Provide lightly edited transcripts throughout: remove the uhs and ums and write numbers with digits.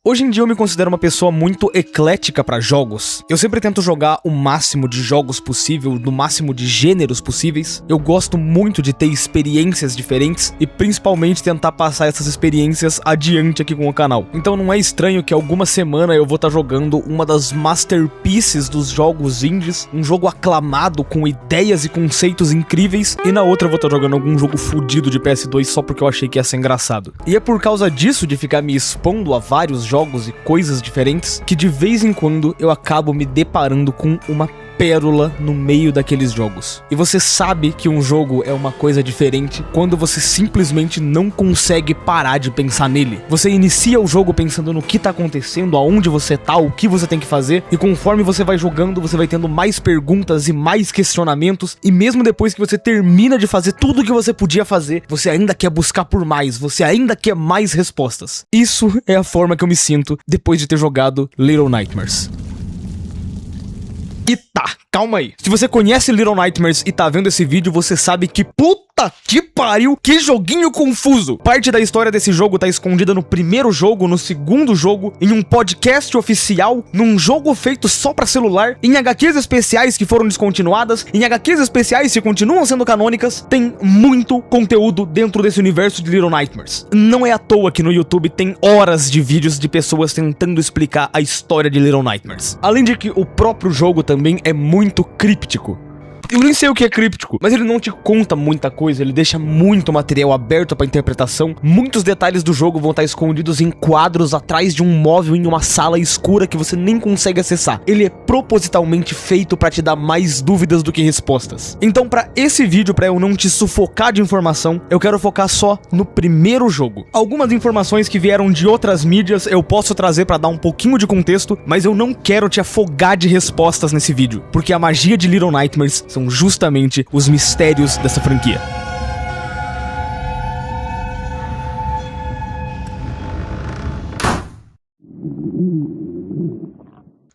Hoje em dia eu me considero uma pessoa muito eclética para jogos. Eu sempre tento jogar o máximo de jogos possível, no máximo de gêneros possíveis. Eu gosto muito de ter experiências diferentes e principalmente tentar passar essas experiências adiante aqui com o canal. Então não é estranho que alguma semana eu vou estar jogando uma das masterpieces dos jogos indies, um jogo aclamado com ideias e conceitos incríveis, e na outra eu vou estar jogando algum jogo fudido de PS2 só porque eu achei que ia ser engraçado. E é por causa disso, de ficar me expondo a vários jogos e coisas diferentes, que de vez em quando eu acabo me deparando com uma pérola no meio daqueles jogos. E você sabe que um jogo é uma coisa diferente quando você simplesmente não consegue parar de pensar nele. Você inicia o jogo pensando no que tá acontecendo, aonde você tá, o que você tem que fazer, e conforme você vai jogando, você vai tendo mais perguntas e mais questionamentos, e mesmo depois que você termina de fazer tudo o que você podia fazer, você ainda quer buscar por mais, você ainda quer mais respostas. Isso é a forma que eu me sinto depois de ter jogado Little Nightmares. E tá, calma aí. Se você conhece Little Nightmares e tá vendo esse vídeo, você sabe que puta que pariu, que joguinho confuso. Parte da história desse jogo tá escondida no primeiro jogo, no segundo jogo, em um podcast oficial, num jogo feito só pra celular, em HQs especiais que foram descontinuadas, em HQs especiais que continuam sendo canônicas. Tem muito conteúdo dentro desse universo de Little Nightmares. Não é à toa que no YouTube tem horas de vídeos de pessoas tentando explicar a história de Little Nightmares. Além de que o próprio jogo também é muito críptico. Eu nem sei o que é críptico, mas ele não te conta muita coisa, ele deixa muito material aberto pra interpretação. Muitos detalhes do jogo vão estar escondidos em quadros atrás de um móvel em uma sala escura que você nem consegue acessar. Ele é propositalmente feito pra te dar mais dúvidas do que respostas. Então pra esse vídeo, pra eu não te sufocar de informação, eu quero focar só no primeiro jogo. Algumas informações que vieram de outras mídias eu posso trazer pra dar um pouquinho de contexto, mas eu não quero te afogar de respostas nesse vídeo, porque a magia de Little Nightmares são justamente os mistérios dessa franquia.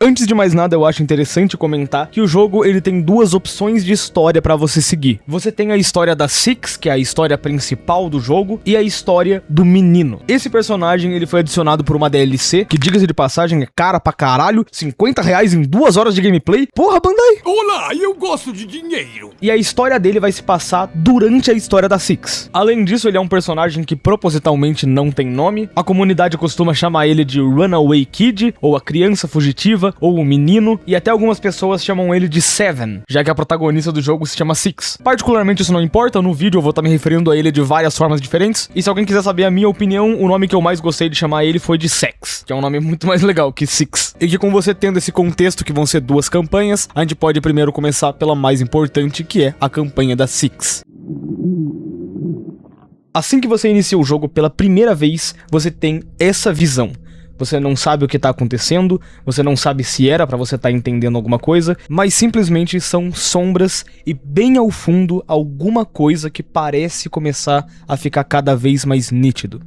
Antes de mais nada, eu acho interessante comentar que o jogo ele tem duas opções de história pra você seguir. Você tem a história da Six, que é a história principal do jogo, e a história do menino. Esse personagem ele foi adicionado por uma DLC, que diga-se de passagem é cara pra caralho, R$50 em 2 horas de gameplay. Porra, Bandai! Olá, eu gosto de dinheiro. E a história dele vai se passar durante a história da Six. Além disso, ele é um personagem que propositalmente não tem nome. A comunidade costuma chamar ele de Runaway Kid, ou a criança fugitiva, ou o menino, e até algumas pessoas chamam ele de Seven, já que a protagonista do jogo se chama Six. Particularmente isso não importa, no vídeo eu vou estar me referindo a ele de várias formas diferentes, e se alguém quiser saber a minha opinião, o nome que eu mais gostei de chamar ele foi de Sex, que é um nome muito mais legal que Six. E que com você tendo esse contexto que vão ser 2 campanhas, a gente pode primeiro começar pela mais importante, que é a campanha da Six. Assim que você inicia o jogo pela primeira vez, você tem essa visão. Você não sabe o que tá acontecendo, você não sabe se era pra você tá entendendo alguma coisa, mas simplesmente são sombras e bem ao fundo alguma coisa que parece começar a ficar cada vez mais nítido.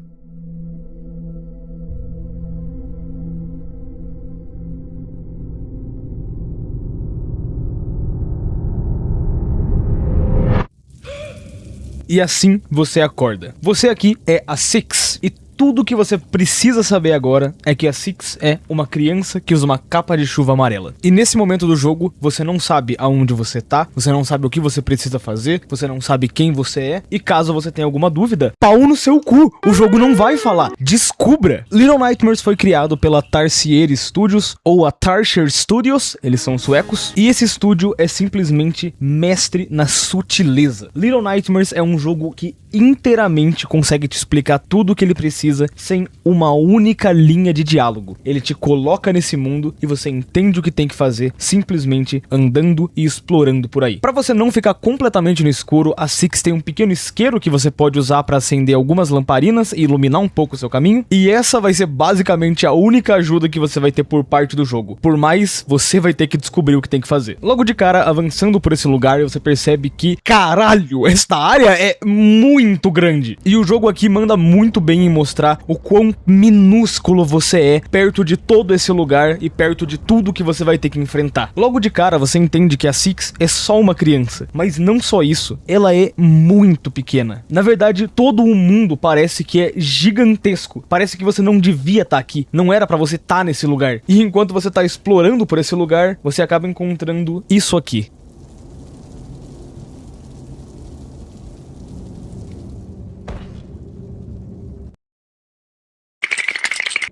E assim você acorda. Você aqui é a Six, e tudo o que você precisa saber agora é que a Six é uma criança que usa uma capa de chuva amarela. E nesse momento do jogo, você não sabe aonde você tá, você não sabe o que você precisa fazer, você não sabe quem você é, e caso você tenha alguma dúvida, pau no seu cu, o jogo não vai falar, descubra! Little Nightmares foi criado pela Tarsier Studios, ou a Tarsier Studios, eles são suecos, e esse estúdio é simplesmente mestre na sutileza. Little Nightmares é um jogo que inteiramente consegue te explicar tudo o que ele precisa sem uma única linha de diálogo. Ele te coloca nesse mundo e você entende o que tem que fazer simplesmente andando e explorando por aí. Para você não ficar completamente no escuro, a Six tem um pequeno isqueiro que você pode usar para acender algumas lamparinas e iluminar um pouco o seu caminho, e essa vai ser basicamente a única ajuda que você vai ter por parte do jogo. Por mais, você vai ter que descobrir o que tem que fazer. Logo de cara, avançando por esse lugar, você percebe que, caralho, esta área é muito grande. E o jogo aqui manda muito bem em mostrar mostrar o quão minúsculo você é perto de todo esse lugar e perto de tudo que você vai ter que enfrentar. Logo de cara você entende que a Six é só uma criança, mas não só isso, ela é muito pequena. Na verdade, todo o mundo parece que é gigantesco, parece que você não devia estar aqui, não era pra você estar nesse lugar. E enquanto você tá explorando por esse lugar, você acaba encontrando isso aqui.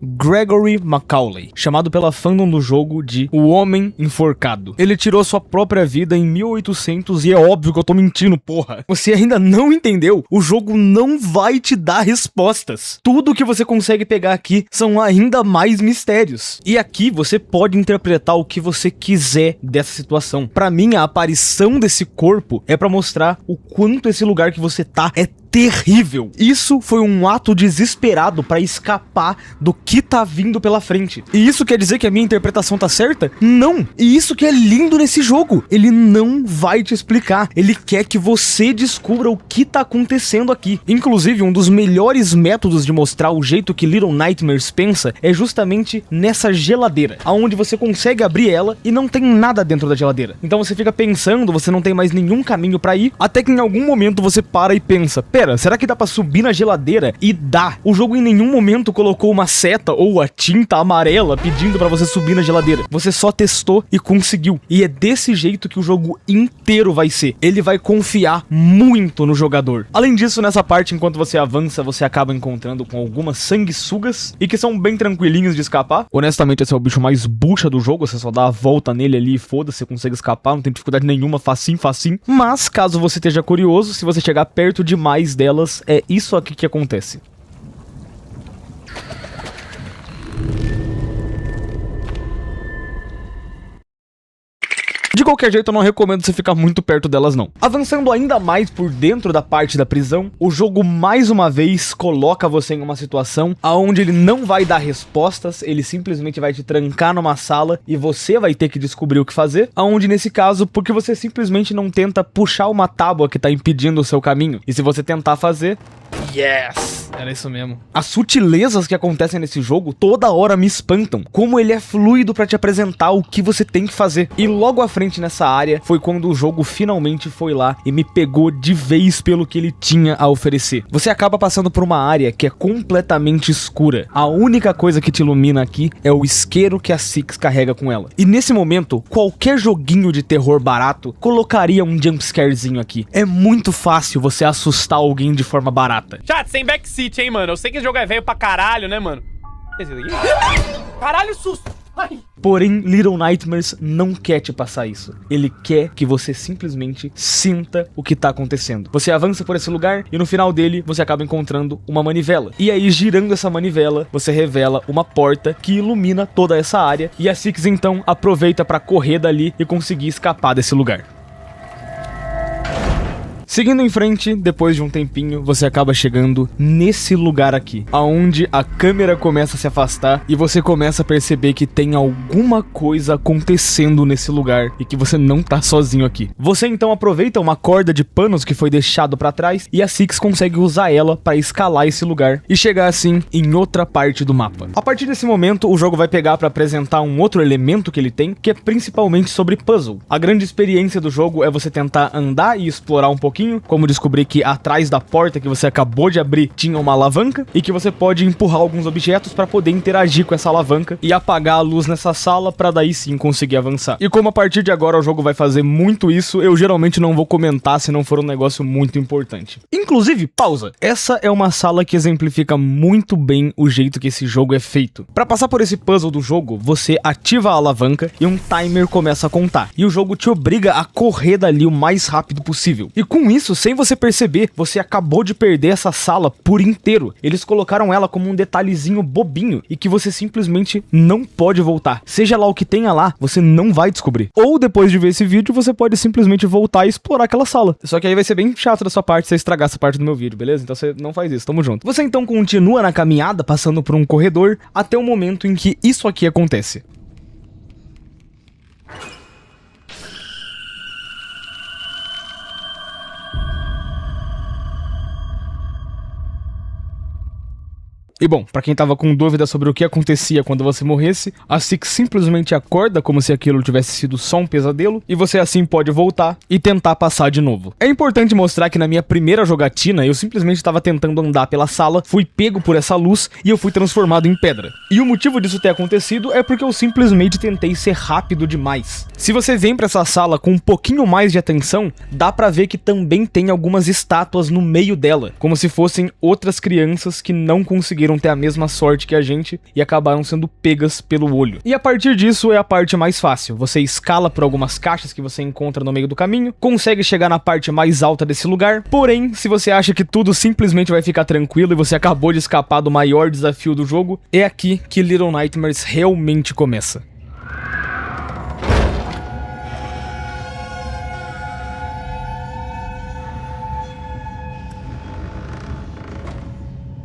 Gregory Macaulay, chamado pela fandom do jogo de O Homem Enforcado. Ele tirou sua própria vida em 1800 e é óbvio que eu tô mentindo, porra. Você ainda não entendeu? O jogo não vai te dar respostas. Tudo que você consegue pegar aqui são ainda mais mistérios. E aqui você pode interpretar o que você quiser dessa situação. Pra mim, a aparição desse corpo é pra mostrar o quanto esse lugar que você tá é terrível. Isso foi um ato desesperado pra escapar do que tá vindo pela frente. E isso quer dizer que a minha interpretação tá certa? Não. E isso que é lindo nesse jogo. Ele não vai te explicar. Ele quer que você descubra o que tá acontecendo aqui. Inclusive, um dos melhores métodos de mostrar o jeito que Little Nightmares pensa é justamente nessa geladeira, aonde você consegue abrir ela e não tem nada dentro da geladeira. Então você fica pensando, você não tem mais nenhum caminho pra ir, até que em algum momento você para e pensa, pera, será que dá pra subir na geladeira? E dá. O jogo em nenhum momento colocou uma seta ou a tinta amarela pedindo pra você subir na geladeira. Você só testou e conseguiu. E é desse jeito que o jogo inteiro vai ser. Ele vai confiar muito no jogador. Além disso, nessa parte, enquanto você avança, você acaba encontrando com algumas sanguessugas e que são bem tranquilinhos de escapar. Honestamente, esse é o bicho mais bucha do jogo. Você só dá a volta nele ali e foda-se, você consegue escapar, não tem dificuldade nenhuma, facinho, facinho. Mas, caso você esteja curioso, se você chegar perto demais delas, é isso aqui que acontece. De qualquer jeito, eu não recomendo você ficar muito perto delas, não. Avançando ainda mais por dentro da parte da prisão, o jogo mais uma vez coloca você em uma situação onde ele não vai dar respostas, ele simplesmente vai te trancar numa sala e você vai ter que descobrir o que fazer, aonde nesse caso, porque você simplesmente não tenta puxar uma tábua que tá impedindo o seu caminho, e se você tentar fazer... Yes! Era isso mesmo. As sutilezas que acontecem nesse jogo toda hora me espantam. Como ele é fluido pra te apresentar o que você tem que fazer. E logo à frente nessa área foi quando o jogo finalmente foi lá e me pegou de vez pelo que ele tinha a oferecer. Você acaba passando por uma área que é completamente escura. A única coisa que te ilumina aqui é o isqueiro que a Six carrega com ela. E nesse momento, qualquer joguinho de terror barato colocaria um jumpscarezinho aqui. É muito fácil você assustar alguém de forma barata. Chat, sem backseat, hein, mano? Eu sei que esse jogo é velho pra caralho, né, mano? Caralho, susto! Ai. Porém, Little Nightmares não quer te passar isso. Ele quer que você simplesmente sinta o que tá acontecendo. Você avança por esse lugar e no final dele você acaba encontrando uma manivela. E aí, girando essa manivela, você revela uma porta que ilumina toda essa área. E a Six então aproveita pra correr dali e conseguir escapar desse lugar. Seguindo em frente, depois de um tempinho, você acaba chegando nesse lugar aqui, aonde a câmera começa a se afastar e você começa a perceber que tem alguma coisa acontecendo nesse lugar e que você não tá sozinho aqui. Você então aproveita uma corda de panos que foi deixado pra trás e a Six consegue usar ela pra escalar esse lugar e chegar assim em outra parte do mapa. A partir desse momento, o jogo vai pegar pra apresentar um outro elemento que ele tem, que é principalmente sobre puzzle. A grande experiência do jogo é você tentar andar e explorar um pouquinho, como descobrir que atrás da porta que você acabou de abrir tinha uma alavanca e que você pode empurrar alguns objetos para poder interagir com essa alavanca e apagar a luz nessa sala para daí sim conseguir avançar. E como a partir de agora o jogo vai fazer muito isso, eu geralmente não vou comentar se não for um negócio muito importante. Inclusive, pausa. Essa é uma sala que exemplifica muito bem o jeito que esse jogo é feito. Para passar por esse puzzle do jogo, você ativa a alavanca e um timer começa a contar. E o jogo te obriga a correr dali o mais rápido possível. E com isso, sem você perceber, você acabou de perder essa sala por inteiro. Eles colocaram ela como um detalhezinho bobinho e que você simplesmente não pode voltar. Seja lá o que tenha lá, você não vai descobrir. Ou depois de ver esse vídeo, você pode simplesmente voltar e explorar aquela sala. Só que aí vai ser bem chato da sua parte você estragar essa parte do meu vídeo, beleza? Então você não faz isso, tamo junto. Você então continua na caminhada, passando por um corredor, até o momento em que isso aqui acontece. E bom, pra quem tava com dúvida sobre o que acontecia quando você morresse, a Six simplesmente acorda como se aquilo tivesse sido só um pesadelo, e você assim pode voltar e tentar passar de novo. É importante mostrar que na minha primeira jogatina, eu simplesmente estava tentando andar pela sala, fui pego por essa luz e eu fui transformado em pedra. E o motivo disso ter acontecido é porque eu simplesmente tentei ser rápido demais. Se você vem pra essa sala com um pouquinho mais de atenção, dá pra ver que também tem algumas estátuas no meio dela, como se fossem outras crianças que não conseguiram ter a mesma sorte que a gente e acabaram sendo pegas pelo olho. E a partir disso é a parte mais fácil. Você escala por algumas caixas que você encontra no meio do caminho, consegue chegar na parte mais alta desse lugar, porém, se você acha que tudo simplesmente vai ficar tranquilo e você acabou de escapar do maior desafio do jogo, é aqui que Little Nightmares realmente começa.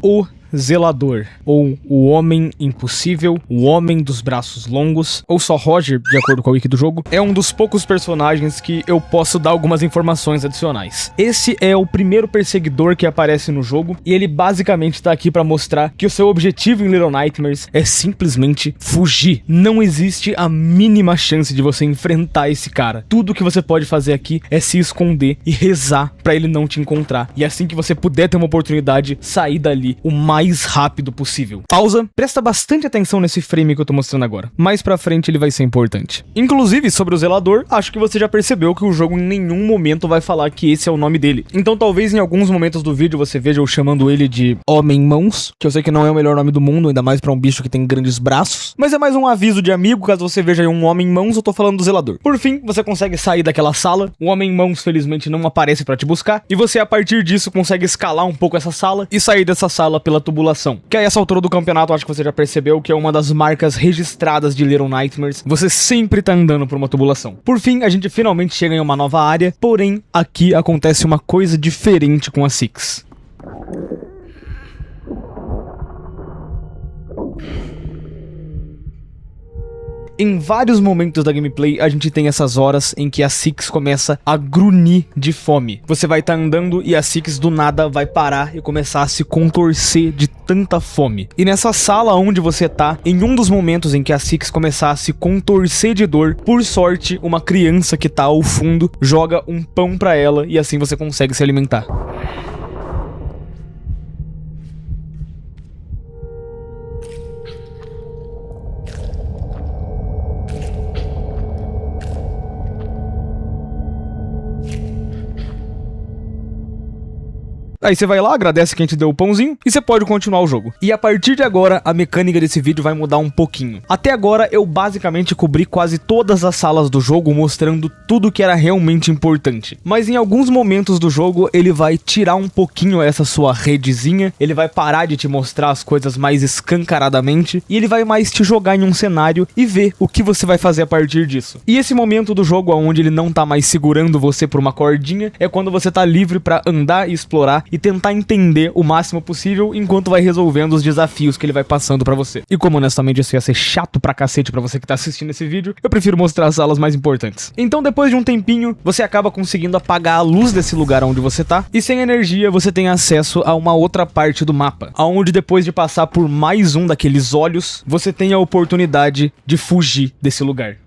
O Zelador, ou o Homem Impossível, o Homem dos Braços Longos, ou só Roger, de acordo com a wiki do jogo, é um dos poucos personagens que eu posso dar algumas informações adicionais. Esse é o primeiro perseguidor que aparece no jogo, e ele basicamente tá aqui pra mostrar que o seu objetivo em Little Nightmares é simplesmente fugir. Não existe a mínima chance de você enfrentar esse cara. Tudo que você pode fazer aqui é se esconder e rezar pra ele não te encontrar. E assim que você puder ter uma oportunidade, sair dali o mais rápido possível. Pausa, presta bastante atenção nesse frame que eu tô mostrando agora. Mais pra frente ele vai ser importante. Inclusive, sobre o Zelador, acho que você já percebeu que o jogo em nenhum momento vai falar que esse é o nome dele. Então talvez em alguns momentos do vídeo você veja eu chamando ele de Homem-Mãos, que eu sei que não é o melhor nome do mundo, ainda mais pra um bicho que tem grandes braços, mas é mais um aviso de amigo, caso você veja aí um Homem-Mãos, eu tô falando do Zelador. Por fim, você consegue sair daquela sala, o Homem-Mãos felizmente não aparece pra te buscar, e você a partir disso consegue escalar um pouco essa sala e sair dessa sala pela tubulação, que a essa altura do campeonato acho que você já percebeu que é uma das marcas registradas de Little Nightmares. Você sempre tá andando por uma tubulação. Por fim, a gente finalmente chega em uma nova área, porém, aqui acontece uma coisa diferente com a Six. Em vários momentos da gameplay, a gente tem essas horas em que a Six começa a grunhir de fome. Você vai estar andando e a Six do nada vai parar e começar a se contorcer de tanta fome. E nessa sala onde você tá, em um dos momentos em que a Six começar a se contorcer de dor, por sorte, uma criança que tá ao fundo joga um pão pra ela e assim você consegue se alimentar. Aí você vai lá, agradece quem te deu o pãozinho e você pode continuar o jogo. E a partir de agora, a mecânica desse vídeo vai mudar um pouquinho. Até agora, eu basicamente cobri quase todas as salas do jogo, mostrando tudo que era realmente importante. Mas em alguns momentos do jogo, ele vai tirar um pouquinho essa sua redezinha, ele vai parar de te mostrar as coisas mais escancaradamente, e ele vai mais te jogar em um cenário e ver o que você vai fazer a partir disso. E esse momento do jogo onde ele não tá mais segurando você por uma cordinha, é quando você tá livre pra andar e explorar, e tentar entender o máximo possível enquanto vai resolvendo os desafios que ele vai passando pra você. E como honestamente isso ia ser chato pra cacete pra você que tá assistindo esse vídeo, eu prefiro mostrar as salas mais importantes. Então depois de um tempinho, você acaba conseguindo apagar a luz desse lugar onde você tá, e sem energia você tem acesso a uma outra parte do mapa, onde depois de passar por mais um daqueles olhos, você tem a oportunidade de fugir desse lugar.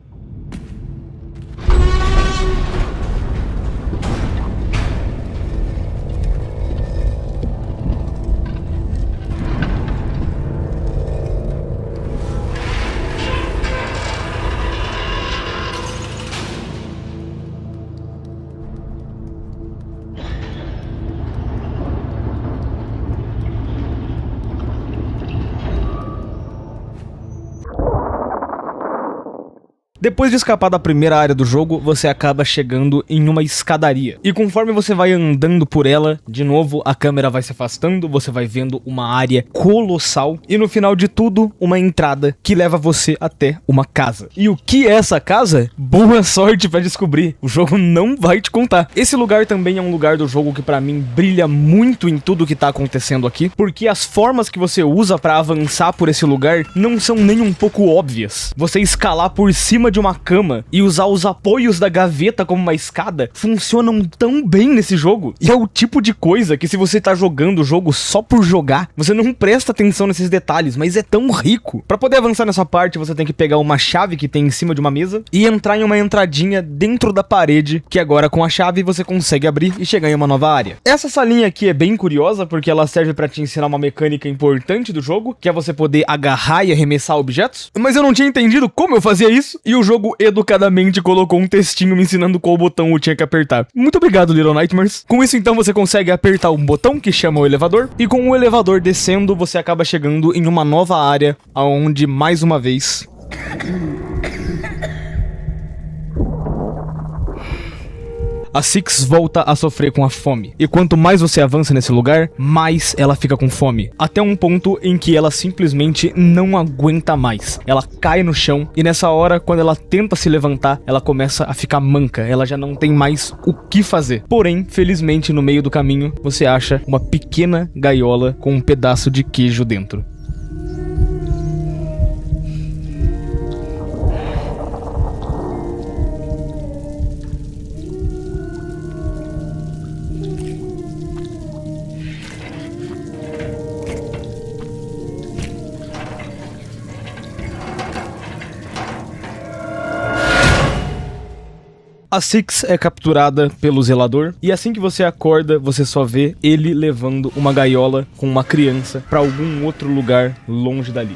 Depois de escapar da primeira área do jogo, você acaba chegando em uma escadaria. E conforme você vai andando por ela, de novo a câmera vai se afastando, você vai vendo uma área colossal e no final de tudo, uma entrada que leva você até uma casa. E o que é essa casa? Boa sorte pra descobrir, o jogo não vai te contar. Esse lugar também é um lugar do jogo que pra mim brilha muito em tudo que tá acontecendo aqui, porque as formas que você usa pra avançar por esse lugar não são nem um pouco óbvias. Você escalar por cima cima de uma cama e usar os apoios da gaveta como uma escada funcionam tão bem nesse jogo. E é o tipo de coisa que, se você tá jogando o jogo só por jogar, você não presta atenção nesses detalhes, mas é tão rico. Pra poder avançar nessa parte, você tem que pegar uma chave que tem em cima de uma mesa e entrar em uma entradinha dentro da parede, que agora com a chave você consegue abrir e chegar em uma nova área. Essa salinha aqui é bem curiosa, porque ela serve pra te ensinar uma mecânica importante do jogo, que é você poder agarrar e arremessar objetos. Mas eu não tinha entendido como eu fazia isso, e o jogo educadamente colocou um textinho me ensinando qual botão eu tinha que apertar. Muito obrigado, Little Nightmares. Com isso, então, você consegue apertar um botão que chama o elevador, e com o elevador descendo, você acaba chegando em uma nova área, onde, mais uma vez... a Six volta a sofrer com a fome. E quanto mais você avança nesse lugar, mais ela fica com fome. Até um ponto em que ela simplesmente não aguenta mais. Ela cai no chão e nessa hora, quando ela tenta se levantar, ela começa a ficar manca. Ela já não tem mais o que fazer. Porém, felizmente, no meio do caminho, você acha uma pequena gaiola com um pedaço de queijo dentro. A Six é capturada pelo zelador e assim que você acorda, você só vê ele levando uma gaiola com uma criança pra algum outro lugar longe dali.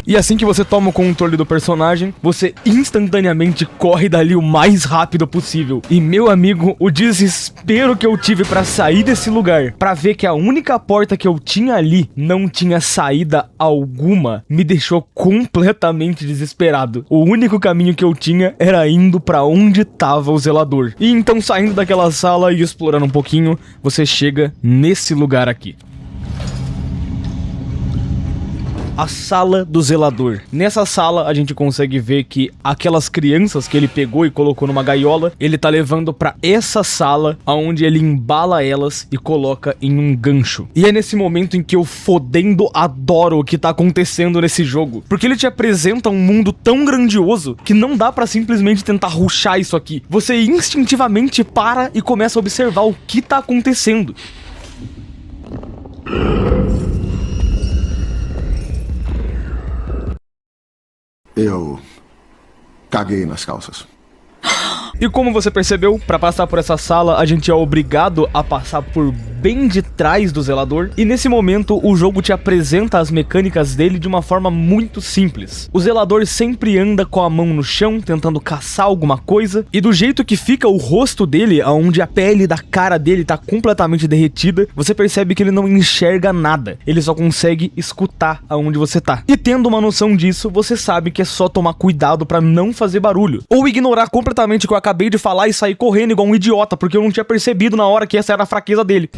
E assim que você toma o controle do personagem, você instantaneamente corre dali o mais rápido possível. E meu amigo, o desespero que eu tive pra sair desse lugar, pra ver que a única porta que eu tinha ali não tinha saída alguma, me deixou completamente desesperado. O único caminho que eu tinha era indo pra onde tava o zelador. E então, saindo daquela sala e explorando um pouquinho, você chega nesse lugar aqui. A sala do zelador. Nessa sala a gente consegue ver que aquelas crianças que ele pegou e colocou numa gaiola, ele tá levando pra essa sala, onde ele embala elas e coloca em um gancho. E é nesse momento em que eu fodendo adoro o que tá acontecendo nesse jogo, porque ele te apresenta um mundo tão grandioso que não dá pra simplesmente tentar rushar isso aqui. Você instintivamente para e começa a observar o que tá acontecendo. Eu caguei nas calças. E como você percebeu, para passar por essa sala, a gente é obrigado a passar por bem de trás do zelador. E nesse momento, o jogo te apresenta as mecânicas dele de uma forma muito simples. O zelador sempre anda com a mão no chão, tentando caçar alguma coisa. E do jeito que fica o rosto dele, onde a pele da cara dele tá completamente derretida, você percebe que ele não enxerga nada. Ele só consegue escutar aonde você tá. E tendo uma noção disso, você sabe que é só tomar cuidado para não fazer barulho. Ou ignorar completamente o que eu acabei de falar e sair correndo igual um idiota, porque eu não tinha percebido na hora que essa era a fraqueza dele.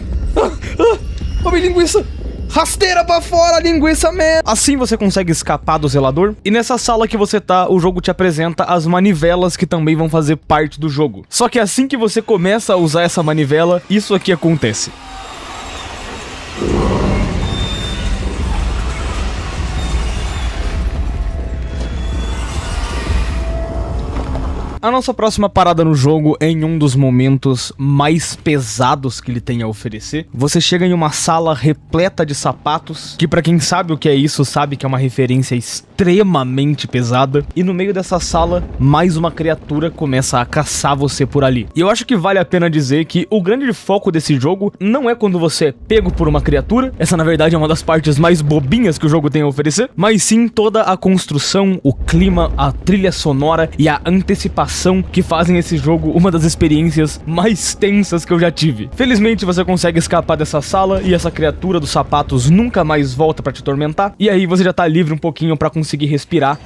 Come linguiça! Rasteira pra fora, linguiça, man! Assim você consegue escapar do zelador. E nessa sala que você tá, o jogo te apresenta as manivelas que também vão fazer parte do jogo. Só que assim que você começa a usar essa manivela, isso aqui acontece. A nossa próxima parada no jogo é em um dos momentos mais pesados que ele tem a oferecer. Você chega em uma sala repleta de sapatos, que pra quem sabe o que é isso, sabe que é uma referência extremamente pesada. E no meio dessa sala, mais uma criatura começa a caçar você por ali. E eu acho que vale a pena dizer que o grande foco desse jogo não é quando você é pego por uma criatura. Essa, na verdade, é uma das partes mais bobinhas que o jogo tem a oferecer. Mas sim toda a construção, o clima, a trilha sonora e a antecipação que fazem esse jogo uma das experiências mais tensas que eu já tive. Felizmente você consegue escapar dessa sala e essa criatura dos sapatos nunca mais volta pra te atormentar. E aí você já tá livre um pouquinho pra conseguir respirar.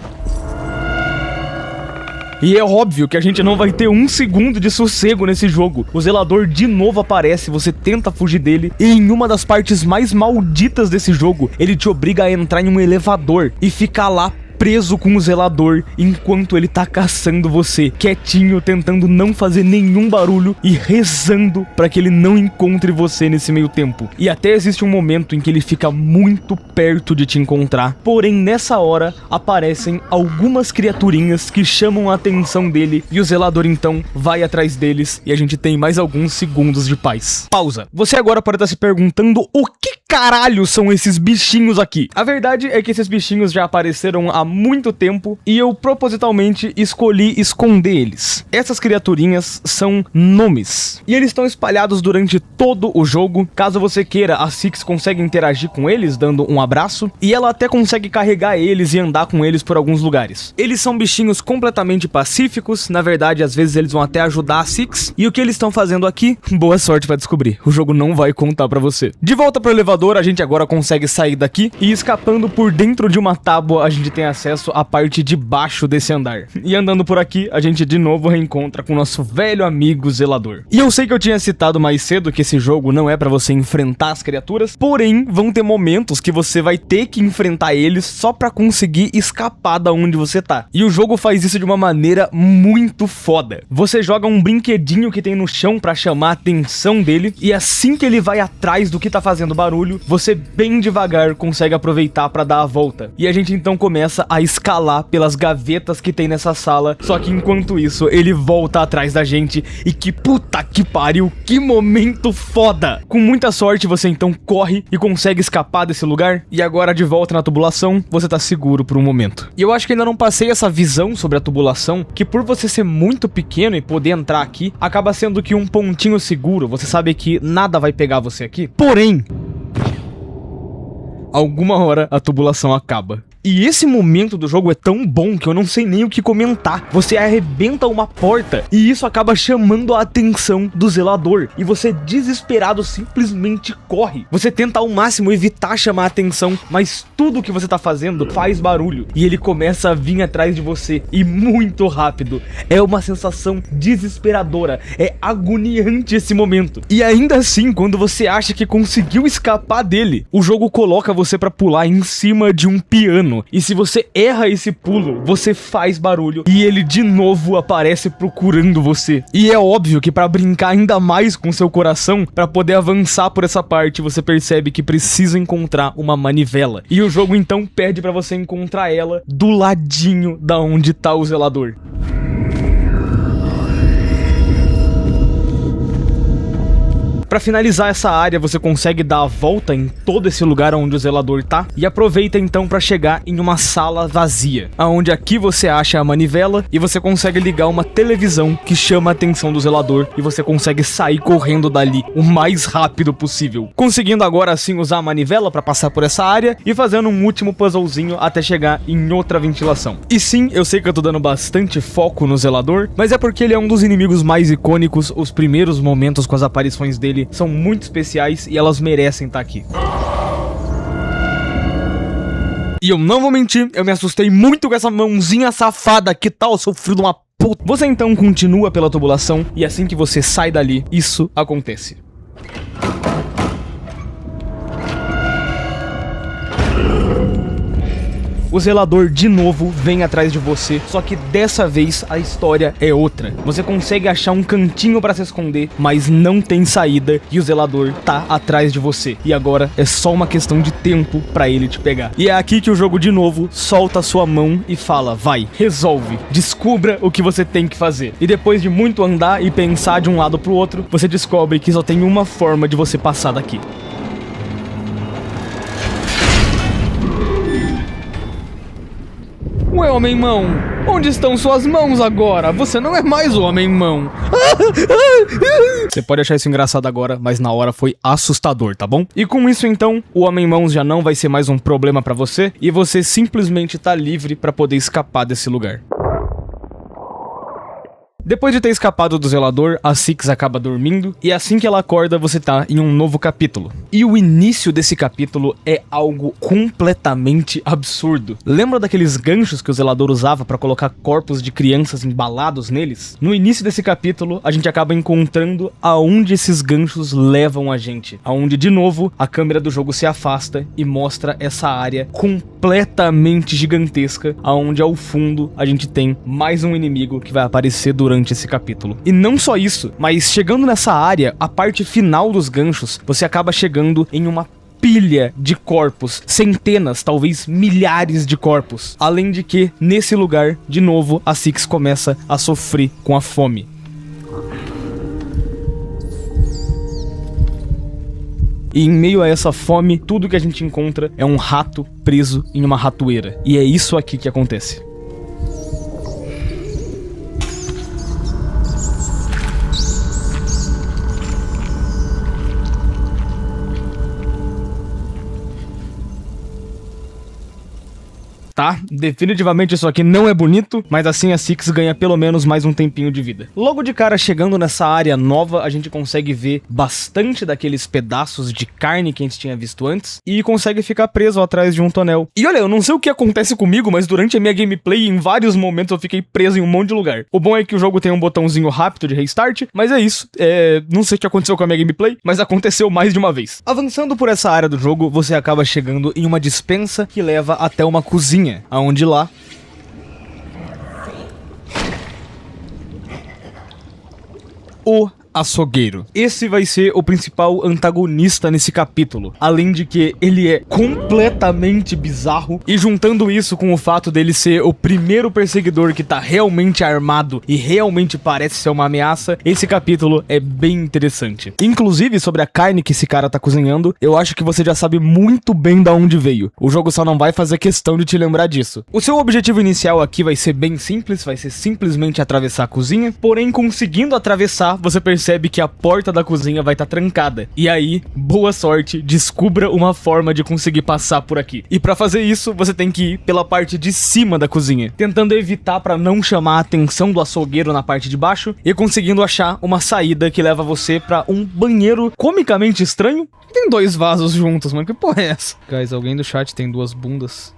E é óbvio que a gente não vai ter um segundo de sossego nesse jogo. O zelador de novo aparece, você tenta fugir dele, e em uma das partes mais malditas desse jogo, ele te obriga a entrar em um elevador e ficar lá preso com o zelador enquanto ele tá caçando você, quietinho, tentando não fazer nenhum barulho e rezando pra que ele não encontre você nesse meio tempo. E até existe um momento em que ele fica muito perto de te encontrar, porém nessa hora aparecem algumas criaturinhas que chamam a atenção dele e o zelador então vai atrás deles e a gente tem mais alguns segundos de paz. Pausa. Você agora pode estar se perguntando o que caralho são esses bichinhos aqui? A verdade é que esses bichinhos já apareceram há muito tempo e eu propositalmente escolhi esconder eles. Essas criaturinhas são nomes e eles estão espalhados durante todo o jogo. Caso você queira, a Six consegue interagir com eles dando um abraço e ela até consegue carregar eles e andar com eles por alguns lugares. Eles são bichinhos completamente pacíficos, na verdade às vezes eles vão até ajudar a Six e o que eles estão fazendo aqui, boa sorte pra descobrir, o jogo não vai contar pra você. De volta pro elevador, a gente agora consegue sair daqui e escapando por dentro de uma tábua a gente tem acesso à parte de baixo desse andar. E andando por aqui a gente de novo reencontra com o nosso velho amigo zelador. E eu sei que eu tinha citado mais cedo que esse jogo não é pra você enfrentar as criaturas, porém vão ter momentos que você vai ter que enfrentar eles só pra conseguir escapar da onde você tá. E o jogo faz isso de uma maneira muito foda. Você joga um brinquedinho que tem no chão pra chamar a atenção dele e assim que ele vai atrás do que tá fazendo barulho, você bem devagar consegue aproveitar pra dar a volta. E a gente então começa a escalar pelas gavetas que tem nessa sala, só que enquanto isso ele volta atrás da gente e que puta que pariu, que momento foda! Com muita sorte você então corre e consegue escapar desse lugar e agora de volta na tubulação você tá seguro por um momento. E eu acho que ainda não passei essa visão sobre a tubulação, que por você ser muito pequeno e poder entrar aqui, acaba sendo que um pontinho seguro, você sabe que nada vai pegar você aqui. Porém, alguma hora a tubulação acaba. E esse momento do jogo é tão bom que eu não sei nem o que comentar. Você arrebenta uma porta e isso acaba chamando a atenção do zelador. E você, desesperado, simplesmente corre. Você tenta ao máximo evitar chamar a atenção, mas tudo que você tá fazendo faz barulho. E ele começa a vir atrás de você e muito rápido. É uma sensação desesperadora. É agoniante esse momento. E ainda assim, quando você acha que conseguiu escapar dele, o jogo coloca você pra pular em cima de um piano. E se você erra esse pulo, você faz barulho e ele de novo aparece procurando você. E é óbvio que pra brincar ainda mais com seu coração, pra poder avançar por essa parte, você percebe que precisa encontrar uma manivela. E o jogo então pede pra você encontrar ela do ladinho da onde tá o zelador. Pra finalizar essa área, você consegue dar a volta em todo esse lugar onde o zelador tá e aproveita então pra chegar em uma sala vazia, aonde aqui você acha a manivela e você consegue ligar uma televisão que chama a atenção do zelador e você consegue sair correndo dali o mais rápido possível, conseguindo agora assim usar a manivela pra passar por essa área e fazendo um último puzzlezinho até chegar em outra ventilação. E sim, eu sei que eu tô dando bastante foco no zelador, mas é porque ele é um dos inimigos mais icônicos, os primeiros momentos com as aparições dele são muito especiais e elas merecem estar aqui. E eu não vou mentir, eu me assustei muito com essa mãozinha safada. Que tal, seu filho de uma puta? Você então continua pela tubulação e assim que você sai dali, isso acontece. O zelador de novo vem atrás de você, só que dessa vez a história é outra. Você consegue achar um cantinho pra se esconder, mas não tem saída e o zelador tá atrás de você. E agora é só uma questão de tempo pra ele te pegar. E é aqui que o jogo de novo solta a sua mão e fala: vai, resolve, descubra o que você tem que fazer. E depois de muito andar e pensar de um lado pro outro, você descobre que só tem uma forma de você passar daqui. Ué, homem-mão, onde estão suas mãos agora? Você não é mais o homem-mão. Você pode achar isso engraçado agora, mas na hora foi assustador, tá bom? E com isso então, o homem-mãos já não vai ser mais um problema pra você e você simplesmente tá livre pra poder escapar desse lugar. Depois de ter escapado do zelador, a Six acaba dormindo e assim que ela acorda você tá em um novo capítulo. E o início desse capítulo é algo completamente absurdo. Lembra daqueles ganchos que o zelador usava pra colocar corpos de crianças embalados neles? No início desse capítulo, a gente acaba encontrando aonde esses ganchos levam a gente. Aonde, de novo, a câmera do jogo se afasta e mostra essa área completamente completamente gigantesca, aonde ao fundo a gente tem mais um inimigo que vai aparecer durante esse capítulo. E não só isso, mas chegando nessa área, a parte final dos ganchos, você acaba chegando em uma pilha de corpos, centenas, talvez milhares de corpos. Além de que, nesse lugar, de novo, a Six começa a sofrer com a fome. E em meio a essa fome, tudo que a gente encontra é um rato preso em uma ratoeira. E é isso aqui que acontece. Tá? Definitivamente isso aqui não é bonito, mas assim a Six ganha pelo menos mais um tempinho de vida. Logo de cara, chegando nessa área nova, a gente consegue ver bastante daqueles pedaços de carne que a gente tinha visto antes, e consegue ficar preso atrás de um tonel. E olha, eu não sei o que acontece comigo, mas durante a minha gameplay, em vários momentos eu fiquei preso em um monte de lugar. O bom é que o jogo tem um botãozinho rápido de restart, mas é isso. Não sei o que aconteceu com a minha gameplay, mas aconteceu mais de uma vez. Avançando por essa área do jogo, você acaba chegando em uma despensa que leva até uma cozinha, aonde lá o açougueiro. Esse vai ser o principal antagonista nesse capítulo, além de que ele é completamente bizarro, e juntando isso com o fato dele ser o primeiro perseguidor que tá realmente armado e realmente parece ser uma ameaça, esse capítulo é bem interessante. Inclusive, sobre a carne que esse cara tá cozinhando, eu acho que você já sabe muito bem da onde veio. O jogo só não vai fazer questão de te lembrar disso. O seu objetivo inicial aqui vai ser bem simples, vai ser simplesmente atravessar a cozinha, porém conseguindo atravessar, você percebe que a porta da cozinha vai estar trancada. E aí, boa sorte, descubra uma forma de conseguir passar por aqui. E pra fazer isso, você tem que ir pela parte de cima da cozinha, tentando evitar pra não chamar a atenção do açougueiro na parte de baixo e conseguindo achar uma saída que leva você pra um banheiro comicamente estranho. Tem dois vasos juntos, mano, que porra é essa? Guys, alguém do chat tem duas bundas?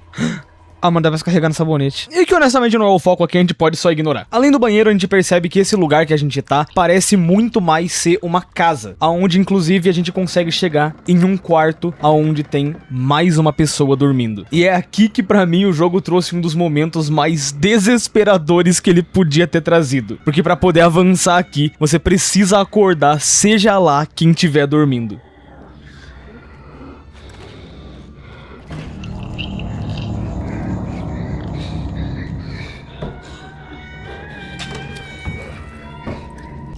Ah, mano, deve se carregar no sabonete. E que honestamente não é o foco aqui, a gente pode só ignorar. Além do banheiro, a gente percebe que esse lugar que a gente tá parece muito mais ser uma casa, aonde inclusive a gente consegue chegar em um quarto aonde tem mais uma pessoa dormindo. E é aqui que pra mim o jogo trouxe um dos momentos mais desesperadores que ele podia ter trazido. Porque pra poder avançar aqui, você precisa acordar seja lá quem estiver dormindo.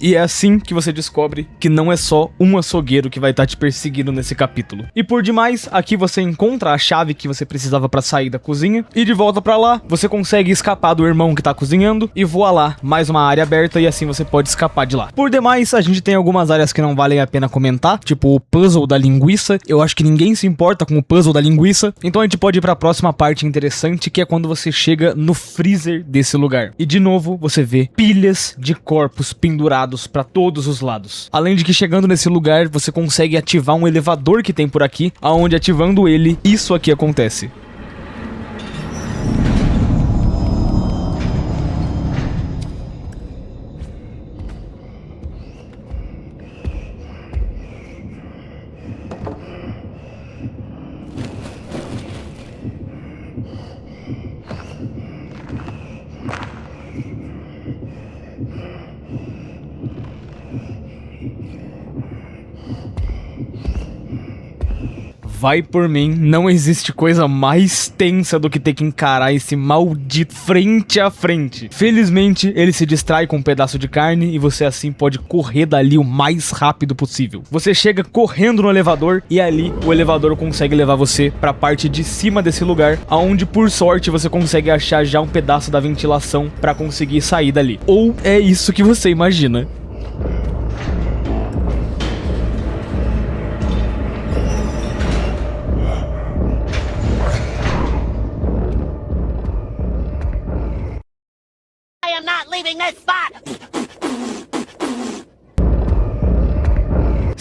E é assim que você descobre que não é só um açougueiro que vai estar te perseguindo nesse capítulo. E por demais, aqui você encontra a chave que você precisava pra sair da cozinha. E de volta pra lá, você consegue escapar do irmão que tá cozinhando e voar lá, mais uma área aberta, e assim você pode escapar de lá. Por demais, a gente tem algumas áreas que não valem a pena comentar, tipo o puzzle da linguiça. Eu acho que ninguém se importa com o puzzle da linguiça, então a gente pode ir pra próxima parte interessante, que é quando você chega no freezer desse lugar. E de novo, você vê pilhas de corpos pendurados para todos os lados. Além de que chegando nesse lugar, você consegue ativar um elevador que tem por aqui, aonde ativando ele, isso aqui acontece. Vai por mim, não existe coisa mais tensa do que ter que encarar esse maldito frente a frente. Felizmente, ele se distrai com um pedaço de carne e você assim pode correr dali o mais rápido possível. Você chega correndo no elevador e ali o elevador consegue levar você pra parte de cima desse lugar, aonde por sorte você consegue achar já um pedaço da ventilação pra conseguir sair dali. Ou é isso que você imagina.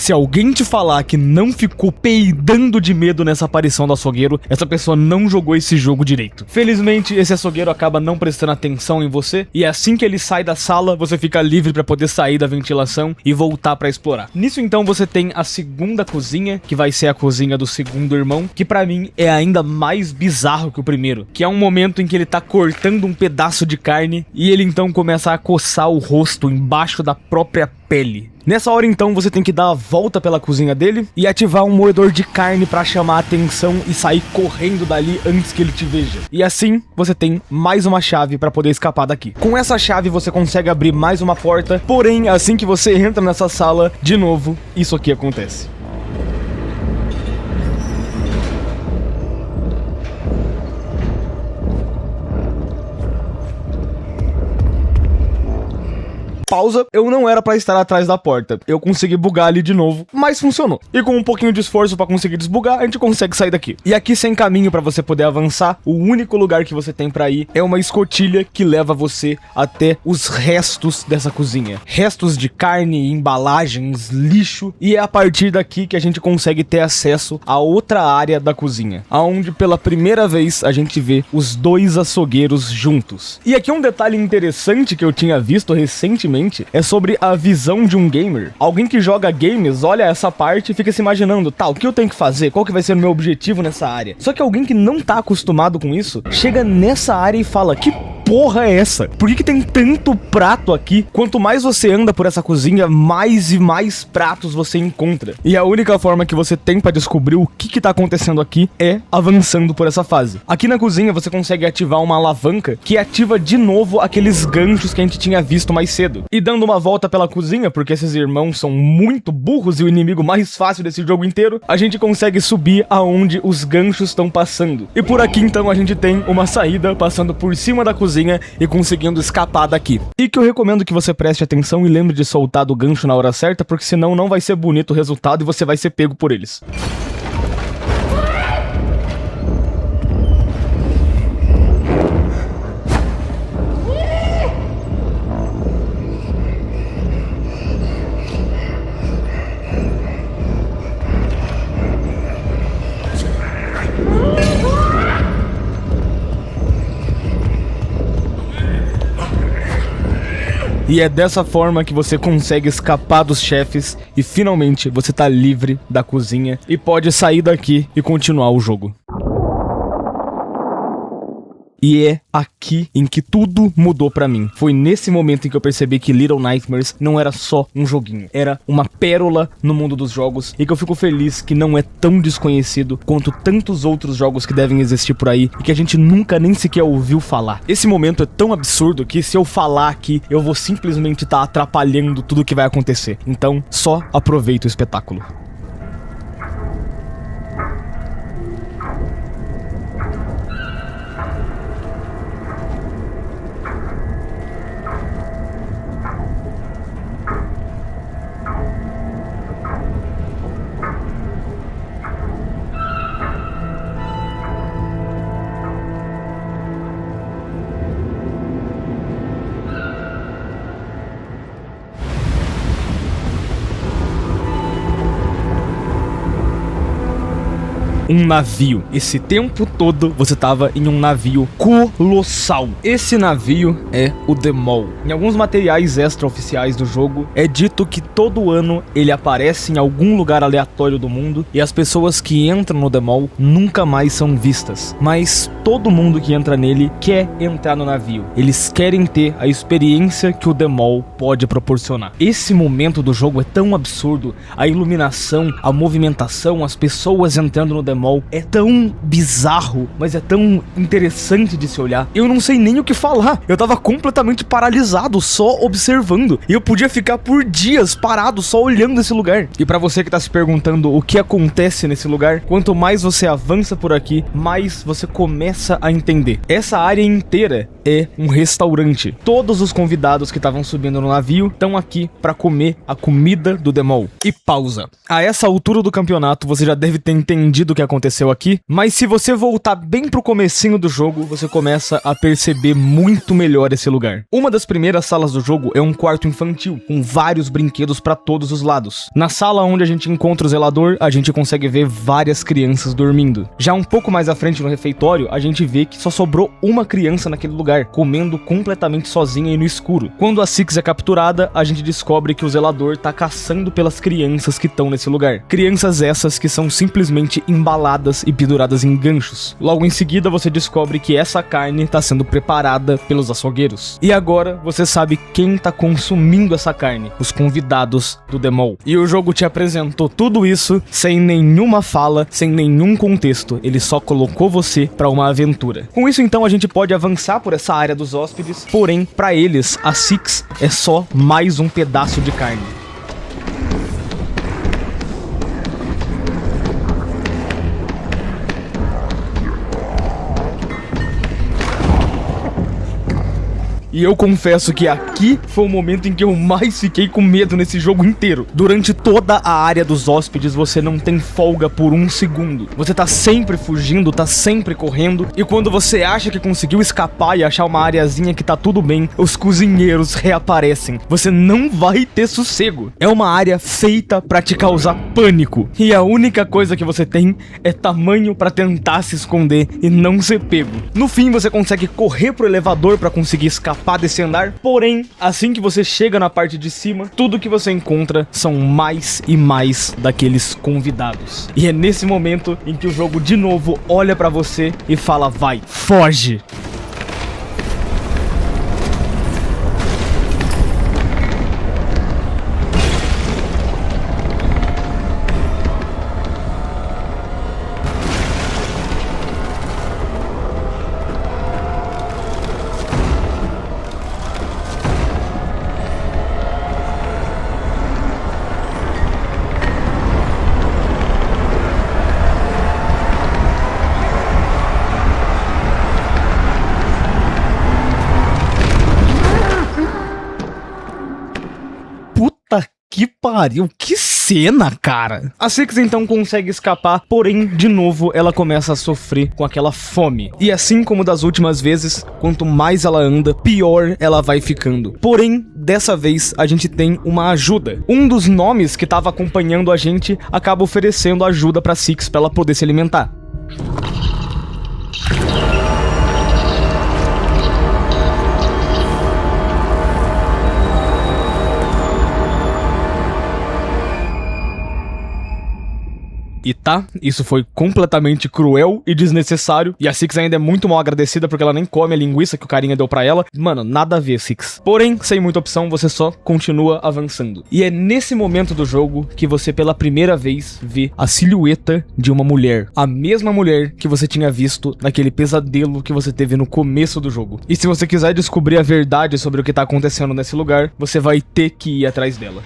Se alguém te falar que não ficou peidando de medo nessa aparição do açougueiro, essa pessoa não jogou esse jogo direito. Felizmente, esse açougueiro acaba não prestando atenção em você, e assim que ele sai da sala, você fica livre pra poder sair da ventilação e voltar pra explorar. Nisso então você tem a segunda cozinha, que vai ser a cozinha do segundo irmão, que pra mim é ainda mais bizarro que o primeiro, que é um momento em que ele tá cortando um pedaço de carne e ele então começa a coçar o rosto embaixo da própria pele. Nessa hora então você tem que dar a volta pela cozinha dele e ativar um moedor de carne pra chamar a atenção e sair correndo dali antes que ele te veja. E assim você tem mais uma chave pra poder escapar daqui. Com essa chave você consegue abrir mais uma porta, porém assim que você entra nessa sala, de novo, isso aqui acontece. Pausa, eu não era pra estar atrás da porta. Eu consegui bugar ali de novo, mas funcionou. E com um pouquinho de esforço pra conseguir desbugar, a gente consegue sair daqui. E aqui sem caminho pra você poder avançar, o único lugar que você tem pra ir é uma escotilha que leva você até os restos dessa cozinha. Restos de carne, embalagens, lixo. E é a partir daqui que a gente consegue ter acesso a outra área da cozinha, aonde pela primeira vez a gente vê os dois açougueiros juntos. E aqui um detalhe interessante que eu tinha visto recentemente é sobre a visão de um gamer. Alguém que joga games olha essa parte e fica se imaginando, tá, o que eu tenho que fazer? Qual que vai ser o meu objetivo nessa área? Só que alguém que não tá acostumado com isso, chega nessa área e fala, que porra é essa? Por que tem tanto prato aqui? Quanto mais você anda por essa cozinha, mais e mais pratos você encontra. E a única forma que você tem pra descobrir o que tá acontecendo aqui é avançando por essa fase. Aqui na cozinha você consegue ativar uma alavanca que ativa de novo aqueles ganchos que a gente tinha visto mais cedo. E dando uma volta pela cozinha, porque esses irmãos são muito burros e o inimigo mais fácil desse jogo inteiro, a gente consegue subir aonde os ganchos estão passando. E por aqui então a gente tem uma saída passando por cima da cozinha e conseguindo escapar daqui. E que eu recomendo que você preste atenção e lembre de soltar do gancho na hora certa, porque senão não vai ser bonito o resultado e você vai ser pego por eles. E é dessa forma que você consegue escapar dos chefes e finalmente você tá livre da cozinha e pode sair daqui e continuar o jogo. E é aqui em que tudo mudou pra mim. Foi nesse momento em que eu percebi que Little Nightmares não era só um joguinho. Era uma pérola no mundo dos jogos e que eu fico feliz que não é tão desconhecido quanto tantos outros jogos que devem existir por aí e que a gente nunca nem sequer ouviu falar. Esse momento é tão absurdo que se eu falar aqui, eu vou simplesmente estar atrapalhando tudo que vai acontecer. Então, só aproveita o espetáculo. Um navio. Esse tempo todo você tava em um navio colossal. Esse navio é o The Maul. Em alguns materiais extra-oficiais do jogo, é dito que todo ano ele aparece em algum lugar aleatório do mundo e as pessoas que entram no The Maul nunca mais são vistas. Mas todo mundo que entra nele quer entrar no navio. Eles querem ter a experiência que o The Maul pode proporcionar. Esse momento do jogo é tão absurdo. A iluminação, a movimentação, as pessoas entrando no The Maul é tão bizarro, mas é tão interessante de se olhar. Eu não sei nem o que falar. Eu tava completamente paralisado, só observando. E eu podia ficar por dias parado, só olhando esse lugar. E pra você que tá se perguntando o que acontece nesse lugar, quanto mais você avança por aqui, mais você começa a entender. Essa área inteira é um restaurante. Todos os convidados que estavam subindo no navio estão aqui para comer a comida do Demol. E pausa. A essa altura do campeonato você já deve ter entendido o que aconteceu aqui, mas se você voltar bem pro comecinho do jogo, você começa a perceber muito melhor esse lugar. Uma das primeiras salas do jogo é um quarto infantil, com vários brinquedos para todos os lados. Na sala onde a gente encontra o zelador, a gente consegue ver várias crianças dormindo. Já um pouco mais à frente no refeitório, a gente vê que só sobrou uma criança naquele lugar, comendo completamente sozinha e no escuro. Quando a Six é capturada, a gente descobre que o zelador tá caçando pelas crianças que estão nesse lugar. Crianças essas que são simplesmente embaladas e penduradas em ganchos. Logo em seguida, você descobre que essa carne tá sendo preparada pelos açougueiros. E agora, você sabe quem tá consumindo essa carne: os convidados do Demol. E o jogo te apresentou tudo isso sem nenhuma fala, sem nenhum contexto. Ele só colocou você pra uma aventura. Com isso, então, a gente pode avançar por essa área dos hóspedes, porém, pra eles, a Six é só mais um pedaço de carne. E eu confesso que aqui foi o momento em que eu mais fiquei com medo nesse jogo inteiro. Durante toda a área dos hóspedes, você não tem folga por um segundo. Você tá sempre fugindo, tá sempre correndo. E quando você acha que conseguiu escapar e achar uma areazinha que tá tudo bem, os cozinheiros reaparecem. Você não vai ter sossego. É uma área feita pra te causar pânico. E a única coisa que você tem é tamanho pra tentar se esconder e não ser pego. No fim, você consegue correr pro elevador pra conseguir escapar desse andar, porém, assim que você chega na parte de cima, tudo que você encontra são mais e mais daqueles convidados. E é nesse momento em que o jogo de novo olha pra você e fala: vai, foge! Que pariu, que cena, cara. A Six então consegue escapar, porém, de novo, ela começa a sofrer com aquela fome. E assim como das últimas vezes, quanto mais ela anda, pior ela vai ficando. Porém, dessa vez, a gente tem uma ajuda. Um dos nomes que estava acompanhando a gente acaba oferecendo ajuda pra Six pra ela poder se alimentar. E tá, isso foi completamente cruel e desnecessário. E a Six ainda é muito mal agradecida porque ela nem come a linguiça que o carinha deu pra ela. Mano, nada a ver, Six. Porém, sem muita opção, você só continua avançando. E é nesse momento do jogo que você pela primeira vez vê a silhueta de uma mulher. A mesma mulher que você tinha visto naquele pesadelo que você teve no começo do jogo. E se você quiser descobrir a verdade sobre o que tá acontecendo nesse lugar, você vai ter que ir atrás dela.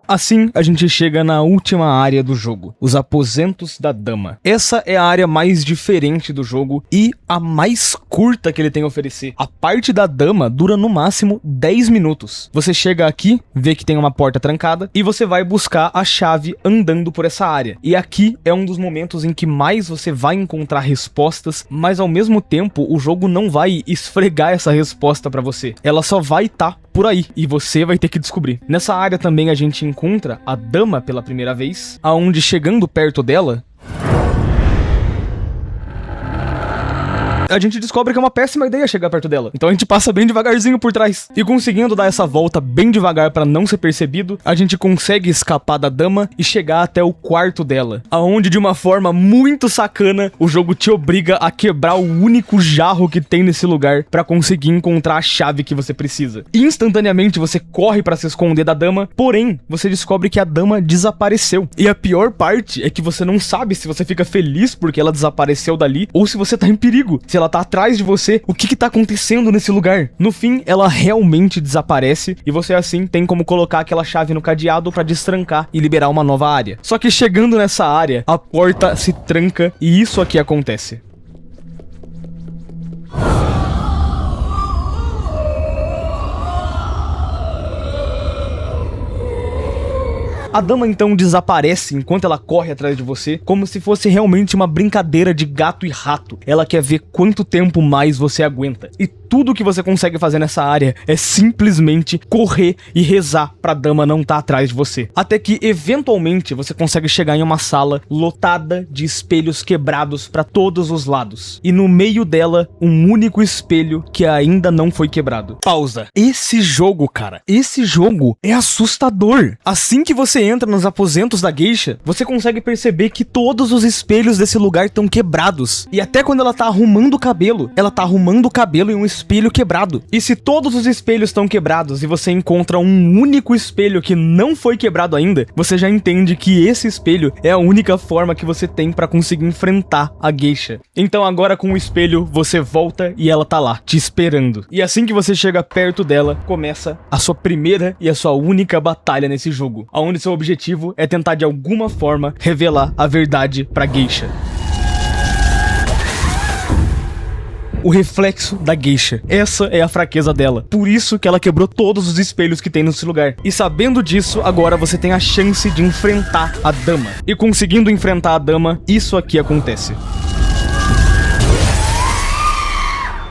Assim, a gente chega na última área do jogo, os aposentos da dama. Essa é a área mais diferente do jogo e a mais curta que ele tem a oferecer. A parte da dama dura no máximo 10 minutos. Você chega aqui, vê que tem uma porta trancada e você vai buscar a chave andando por essa área. E aqui é um dos momentos em que mais você vai encontrar respostas, mas ao mesmo tempo o jogo não vai esfregar essa resposta pra você. Ela só vai estar por aí e você vai ter que descobrir. Nessa área também a gente encontra a dama pela primeira vez, aonde chegando perto dela, a gente descobre que é uma péssima ideia chegar perto dela. Então a gente passa bem devagarzinho por trás. E conseguindo dar essa volta bem devagar pra não ser percebido, a gente consegue escapar da dama e chegar até o quarto dela, aonde de uma forma muito sacana, o jogo te obriga a quebrar o único jarro que tem nesse lugar pra conseguir encontrar a chave que você precisa. Instantaneamente você corre pra se esconder da dama, porém, você descobre que a dama desapareceu. E a pior parte é que você não sabe se você fica feliz porque ela desapareceu dali ou se você tá em perigo. Se ela tá atrás de você, o que tá acontecendo nesse lugar? No fim, ela realmente desaparece e você assim tem como colocar aquela chave no cadeado pra destrancar e liberar uma nova área. Só que chegando nessa área, a porta se tranca e isso aqui acontece. A dama então desaparece enquanto ela corre atrás de você, como se fosse realmente uma brincadeira de gato e rato. Ela quer ver quanto tempo mais você aguenta. E tudo que você consegue fazer nessa área é simplesmente correr e rezar pra dama não estar atrás de você. Até que, eventualmente, você consegue chegar em uma sala lotada de espelhos quebrados pra todos os lados. E no meio dela, um único espelho que ainda não foi quebrado. Pausa. Esse jogo, cara, esse jogo é assustador. Assim que você entra nos aposentos da geisha, você consegue perceber que todos os espelhos desse lugar estão quebrados. E até quando ela tá arrumando o cabelo em um espelho quebrado. E se todos os espelhos estão quebrados e você encontra um único espelho que não foi quebrado ainda, você já entende que esse espelho é a única forma que você tem pra conseguir enfrentar a geisha. Então agora com o espelho, você volta e ela tá lá, te esperando. E assim que você chega perto dela, começa a sua primeira e a sua única batalha nesse jogo, onde seu objetivo é tentar de alguma forma revelar a verdade pra geisha. O reflexo da geisha. Essa é a fraqueza dela. Por isso que ela quebrou todos os espelhos que tem nesse lugar. E sabendo disso, agora você tem a chance de enfrentar a dama. E conseguindo enfrentar a dama, isso aqui acontece.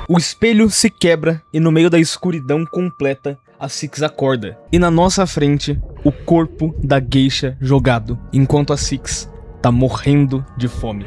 O espelho se quebra e no meio da escuridão completa, a Six acorda. E na nossa frente, o corpo da geisha jogado, enquanto a Six tá morrendo de fome.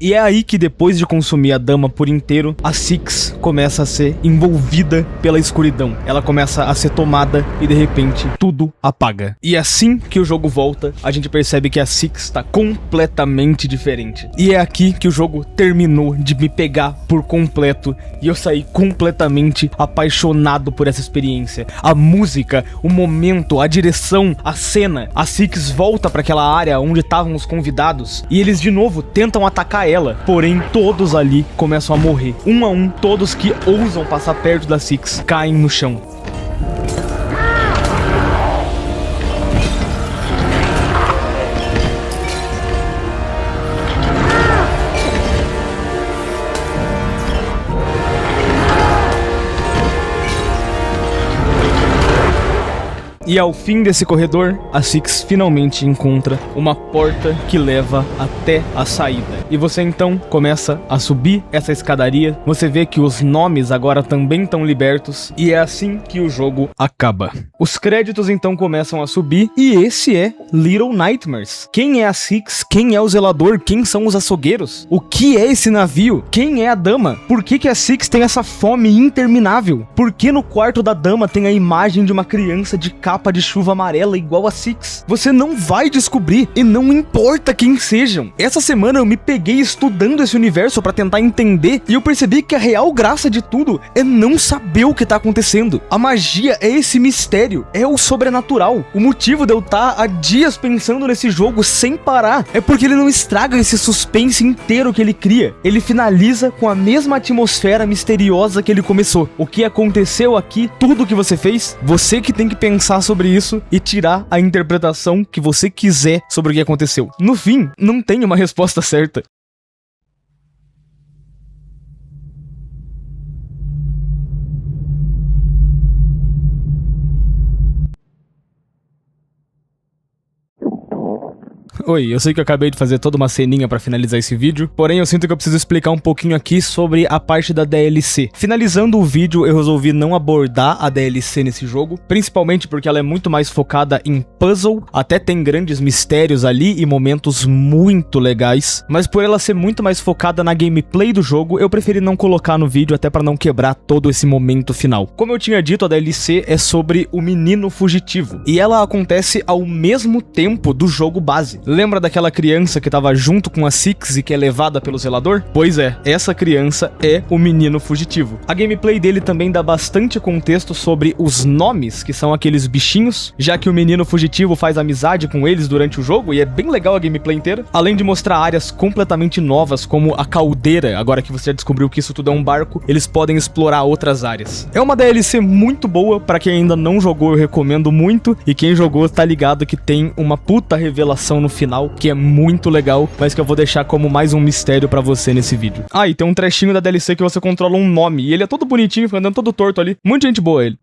E é aí que depois de consumir a dama por inteiro, a Six começa a ser envolvida pela escuridão. Ela começa a ser tomada e de repente tudo apaga. E assim que o jogo volta, a gente percebe que a Six está completamente diferente. E é aqui que o jogo terminou de me pegar por completo e eu saí completamente apaixonado por essa experiência. A música, o momento, a direção, a cena. A Six volta para aquela área onde estavam os convidados e eles de novo tentam atacar ela, porém todos ali começam a morrer. Um a um, todos que ousam passar perto da Six caem no chão. E ao fim desse corredor, a Six finalmente encontra uma porta que leva até a saída. E você então começa a subir essa escadaria. Você vê que os nomes agora também estão libertos. E é assim que o jogo acaba. Os créditos então começam a subir. E esse é Little Nightmares. Quem é a Six? Quem é o zelador? Quem são os açougueiros? O que é esse navio? Quem é a dama? Por que a Six tem essa fome interminável? Por que no quarto da dama tem a imagem de uma criança de capa de chuva amarela igual a Six? Você não vai descobrir, e não importa quem sejam. Essa semana eu me peguei estudando esse universo pra tentar entender, e eu percebi que a real graça de tudo é não saber o que tá acontecendo. A magia é esse mistério, é o sobrenatural. O motivo de eu estar há dias pensando nesse jogo sem parar é porque ele não estraga esse suspense inteiro que ele cria. Ele finaliza com a mesma atmosfera misteriosa que ele começou. O que aconteceu aqui, tudo que você fez, você que tem que pensar sobre isso e tirar a interpretação que você quiser sobre o que aconteceu. No fim, não tem uma resposta certa. Oi, eu sei que eu acabei de fazer toda uma ceninha pra finalizar esse vídeo, porém eu sinto que eu preciso explicar um pouquinho aqui sobre a parte da DLC. Finalizando o vídeo, eu resolvi não abordar a DLC nesse jogo, principalmente porque ela é muito mais focada em puzzle, até tem grandes mistérios ali e momentos muito legais, mas por ela ser muito mais focada na gameplay do jogo, eu preferi não colocar no vídeo até pra não quebrar todo esse momento final. Como eu tinha dito, a DLC é sobre o menino fugitivo, e ela acontece ao mesmo tempo do jogo base. Lembra daquela criança que tava junto com a Six e que é levada pelo zelador? Pois é, essa criança é o menino fugitivo. A gameplay dele também dá bastante contexto sobre os nomes, que são aqueles bichinhos, já que o menino fugitivo faz amizade com eles durante o jogo, e é bem legal a gameplay inteira, além de mostrar áreas completamente novas, como a caldeira. Agora que você já descobriu que isso tudo é um barco, eles podem explorar outras áreas. É uma DLC muito boa, pra quem ainda não jogou eu recomendo muito, e quem jogou tá ligado que tem uma puta revelação no final, que é muito legal, mas que eu vou deixar como mais um mistério pra você nesse vídeo. Ah, e tem um trechinho da DLC que você controla um nome, e ele é todo bonitinho, fica andando todo torto ali. Muita gente boa ele.